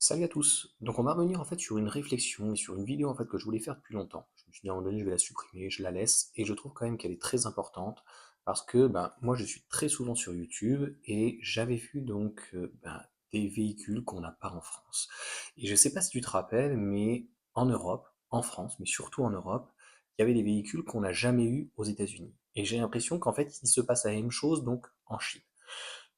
Salut à tous. Donc on va revenir en fait sur une réflexion et sur une vidéo en fait que je voulais faire depuis longtemps. Je me suis dit à un moment donné je vais la supprimer, je la laisse et je trouve quand même qu'elle est très importante parce que moi je suis très souvent sur YouTube et j'avais vu des véhicules qu'on n'a pas en France. Et je sais pas si tu te rappelles mais en Europe, en France, mais surtout en Europe, il y avait des véhicules qu'on n'a jamais eu aux États-Unis. Et j'ai l'impression qu'en fait il se passe la même chose donc en Chine.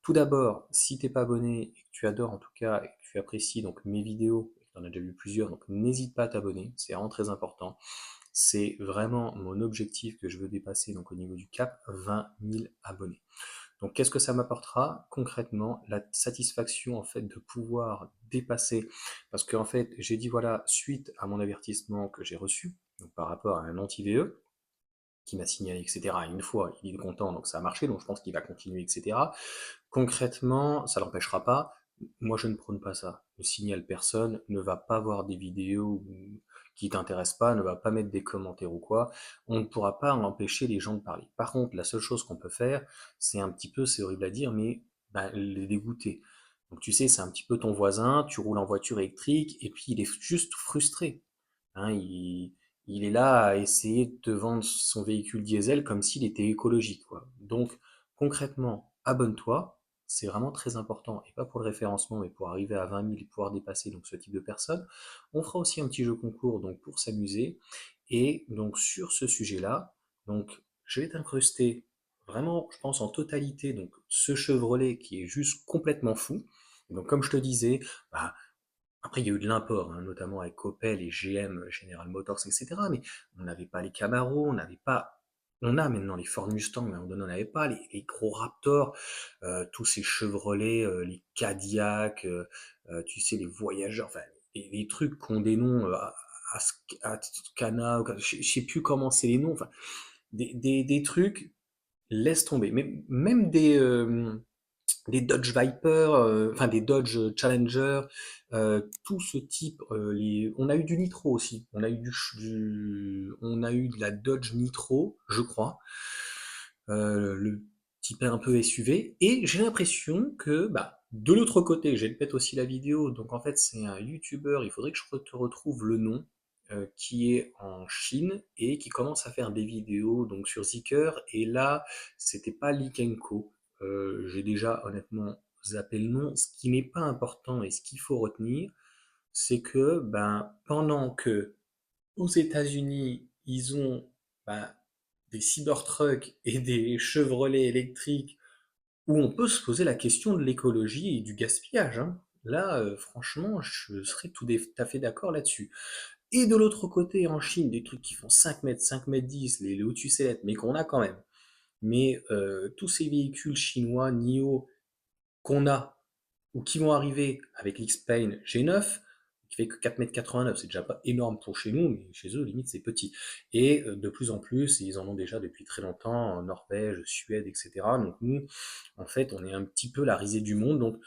Tout d'abord, si t'es pas abonné et que tu adores en tout cas et que tu apprécies donc mes vidéos, et que tu en as déjà vu plusieurs, donc n'hésite pas à t'abonner, c'est vraiment très important. C'est vraiment mon objectif que je veux dépasser donc au niveau du cap 20 000 abonnés. Donc qu'est-ce que ça m'apportera concrètement? La satisfaction en fait de pouvoir dépasser, parce qu'en fait j'ai dit voilà, suite à mon avertissement que j'ai reçu, donc par rapport à un anti-VE, qui m'a signalé, etc. Une fois, il est content, donc ça a marché, donc je pense qu'il va continuer, etc. Concrètement, ça l'empêchera pas. Moi, je ne prône pas ça. Ne signale personne, ne va pas voir des vidéos qui t'intéressent pas, ne va pas mettre des commentaires ou quoi. On ne pourra pas empêcher les gens de parler. Par contre, la seule chose qu'on peut faire, c'est un petit peu, c'est horrible à dire, mais les dégoûter. Donc tu sais, c'est un petit peu ton voisin, tu roules en voiture électrique, et puis il est juste frustré. Hein, il est là à essayer de te vendre son véhicule diesel comme s'il était écologique, quoi. Donc, concrètement, abonne-toi, c'est vraiment très important, et pas pour le référencement, mais pour arriver à 20 000 et pouvoir dépasser donc ce type de personnes. On fera aussi un petit jeu concours donc pour s'amuser. Et donc sur ce sujet-là, donc je vais t'incruster vraiment, je pense en totalité, donc ce Chevrolet qui est juste complètement fou. Et donc comme je te disais, bah, après, il y a eu de l'import, hein, notamment avec Opel et GM, General Motors, etc. Mais on n'avait pas les Camaro, on n'avait pas. On a maintenant les Ford Mustang, mais à un moment donné, on n'avait pas les gros Raptors, tous ces Chevrolet, les Cadillac, tu sais, les Voyageurs, enfin, les trucs qui ont des noms Ascana, je sais plus comment c'est les noms, enfin, des trucs, laisse tomber. Mais même des Dodge Viper, enfin des Dodge Challenger, tout ce type. On a eu du Nitro aussi. On a eu de la Dodge Nitro, je crois, le type un peu SUV. Et j'ai l'impression que, de l'autre côté, j'ai peut-être aussi la vidéo. Donc en fait, c'est un YouTuber. Il faudrait que je te retrouve le nom. Qui est en Chine et qui commence à faire des vidéos donc sur Zeekr. Et là, c'était pas Likenko, j'ai déjà honnêtement zappé le nom. Ce qui n'est pas important et ce qu'il faut retenir, c'est que pendant que aux États-Unis, ils ont ben, des Cybertrucks et des Chevrolet électriques où on peut se poser la question de l'écologie et du gaspillage, hein. Là, franchement, je serais à fait d'accord là-dessus. Et de l'autre côté, en Chine, des trucs qui font 5 mètres, 5 mètres 10, les Lotus Elite, mais qu'on a quand même. Mais tous ces véhicules chinois, NIO, qu'on a, ou qui vont arriver avec l'X-Plane G9, qui fait que 4,89 m, c'est déjà pas énorme pour chez nous, mais chez eux, limite, c'est petit. Et de plus en plus, ils en ont déjà depuis très longtemps, en Norvège, Suède, etc. Donc nous, en fait, on est un petit peu la risée du monde. Donc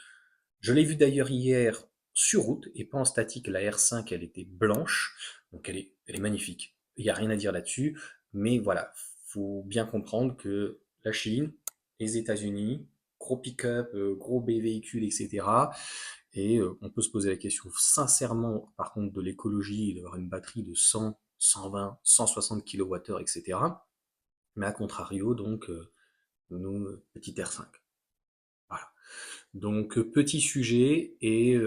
je l'ai vu d'ailleurs hier sur route, et pas en statique, la R5, elle était blanche, donc elle est magnifique. Il n'y a rien à dire là-dessus, mais voilà, faut bien comprendre que la Chine, les États-Unis, gros pick-up, gros véhicules, etc. Et on peut se poser la question sincèrement, par contre, de l'écologie, d'avoir une batterie de 100, 120, 160 kWh, etc. Mais à contrario, donc, nos petites R5. Voilà. Donc petit sujet et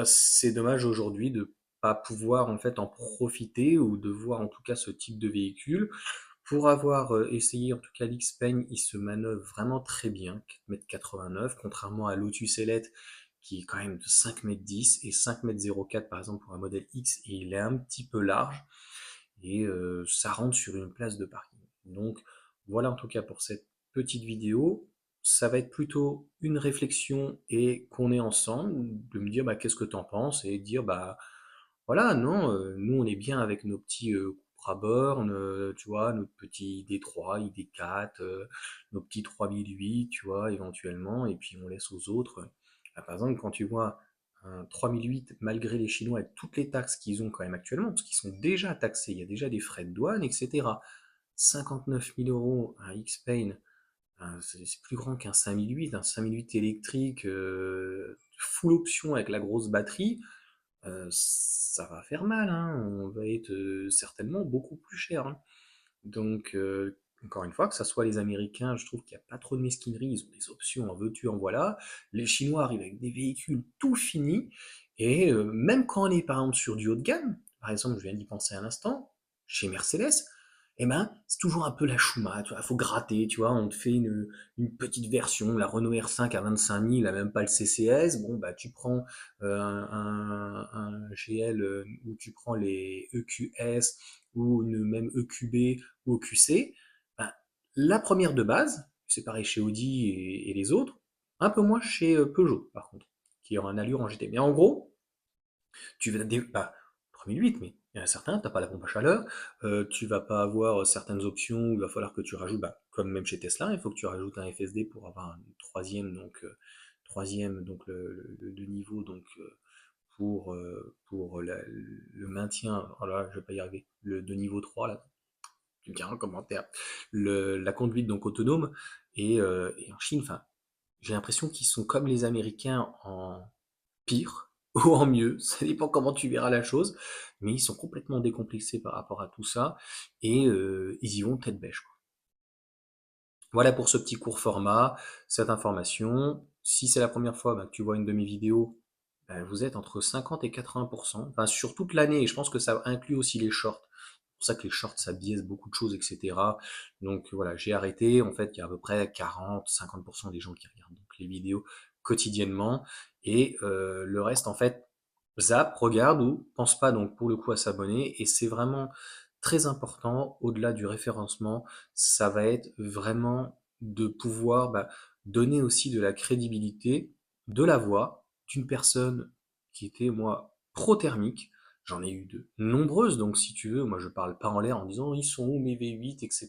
c'est dommage aujourd'hui de pas pouvoir en fait en profiter ou de voir en tout cas ce type de véhicule. Pour avoir essayé en tout cas l'X-Pen, il se manœuvre vraiment très bien, 4,89 m, contrairement à Lotus Elite qui est quand même de 5,10 m et 5,04 m par exemple pour un modèle X, et il est un petit peu large et ça rentre sur une place de parking. Donc voilà en tout cas pour cette petite vidéo. Ça va être plutôt une réflexion et qu'on est ensemble, de me dire qu'est-ce que tu en penses et dire voilà, non, nous on est bien avec nos petits Cupra Born, tu vois, notre petit D3, ID4, nos petits 3008, tu vois, éventuellement, et puis on laisse aux autres. Par exemple, quand tu vois un 3008, malgré les Chinois et toutes les taxes qu'ils ont quand même actuellement, parce qu'ils sont déjà taxés, il y a déjà des frais de douane, etc. 59 000 euros un X-Pain, c'est plus grand qu'un 5008, un 5008 électrique. full option avec la grosse batterie, ça va faire mal, hein. On va être certainement beaucoup plus cher, hein. Donc, encore une fois, que ça soit les Américains, je trouve qu'il n'y a pas trop de mesquinerie, ils ont des options, en veux-tu, en voilà. Les Chinois arrivent avec des véhicules tout finis, et même quand on est par exemple sur du haut de gamme, par exemple, je viens d'y penser un instant, chez Mercedes, eh ben, c'est toujours un peu la chouma, tu vois, faut gratter, tu vois, on te fait une petite version, la Renault R5 à 25 000, elle a même pas le CCS, bon, bah, tu prends un GL ou tu prends les EQS ou même EQB ou EQC, ben, la première de base, c'est pareil chez Audi et les autres, un peu moins chez Peugeot, par contre, qui aura un allure en GT. Mais en gros, tu vas bah, 3008, mais il y en a certains, tu n'as pas la pompe à chaleur, tu vas pas avoir certaines options où il va falloir que tu rajoutes, bah, comme même chez Tesla, il faut que tu rajoutes un FSD pour avoir un troisième, donc le niveau, donc pour le maintien, voilà, je vais pas y arriver, de niveau 3 là, tu me diras en commentaire, la conduite donc autonome, et en Chine, enfin, j'ai l'impression qu'ils sont comme les Américains en pire ou en mieux, ça dépend comment tu verras la chose, mais ils sont complètement décomplexés par rapport à tout ça, et ils y vont tête bêche, quoi. Voilà pour ce petit court format, cette information. Si c'est la première fois bah, que tu vois une de mes vidéos, bah, vous êtes entre 50 et 80%, enfin, sur toute l'année, et je pense que ça inclut aussi les shorts. C'est pour ça que les shorts, ça biaise beaucoup de choses, etc. Donc voilà, j'ai arrêté. En fait, il y a à peu près 40-50% des gens qui regardent donc, les vidéos quotidiennement. Et le reste, en fait, zappe, regarde ou pense pas donc pour le coup à s'abonner. Et c'est vraiment très important, au-delà du référencement, ça va être vraiment de pouvoir bah, donner aussi de la crédibilité, de la voix d'une personne qui était, moi, pro-thermique. J'en ai eu de nombreuses, donc si tu veux, moi je parle pas en l'air en disant ils sont où mes V8, etc.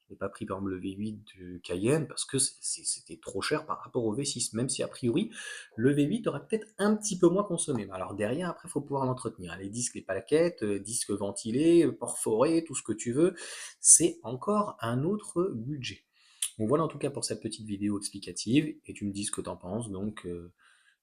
Je n'ai pas pris par exemple le V8 de Cayenne parce que c'était trop cher par rapport au V6, même si a priori le V8 aurait peut-être un petit peu moins consommé. Mais alors derrière, après, il faut pouvoir l'entretenir. Les disques, les plaquettes, disques ventilés, port foré, tout ce que tu veux, c'est encore un autre budget. Donc voilà en tout cas pour cette petite vidéo explicative, et tu me dis ce que tu en penses. Donc,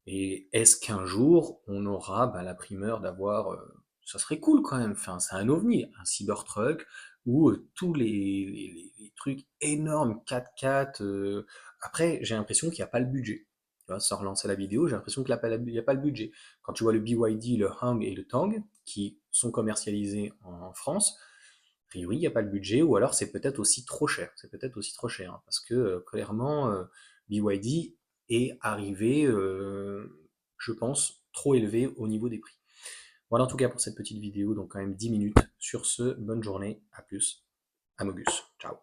et est-ce qu'un jour on aura bah, la primeur d'avoir, ça serait cool quand même, enfin, c'est un ovni, un Cybertruck où tous les trucs énormes 4x4. Après, j'ai l'impression qu'il n'y a pas le budget. Tu vois, sans relancer la vidéo, j'ai l'impression qu'il n'y a pas le budget. Quand tu vois le BYD, le Hang et le Tang qui sont commercialisés en France, a priori, il n'y a pas le budget, ou alors c'est peut-être aussi trop cher. C'est peut-être aussi trop cher, hein, parce que clairement, BYD est arrivé, je pense, trop élevé au niveau des prix. Voilà en tout cas pour cette petite vidéo, donc quand même 10 minutes. Sur ce, bonne journée, à plus, Amogus, ciao.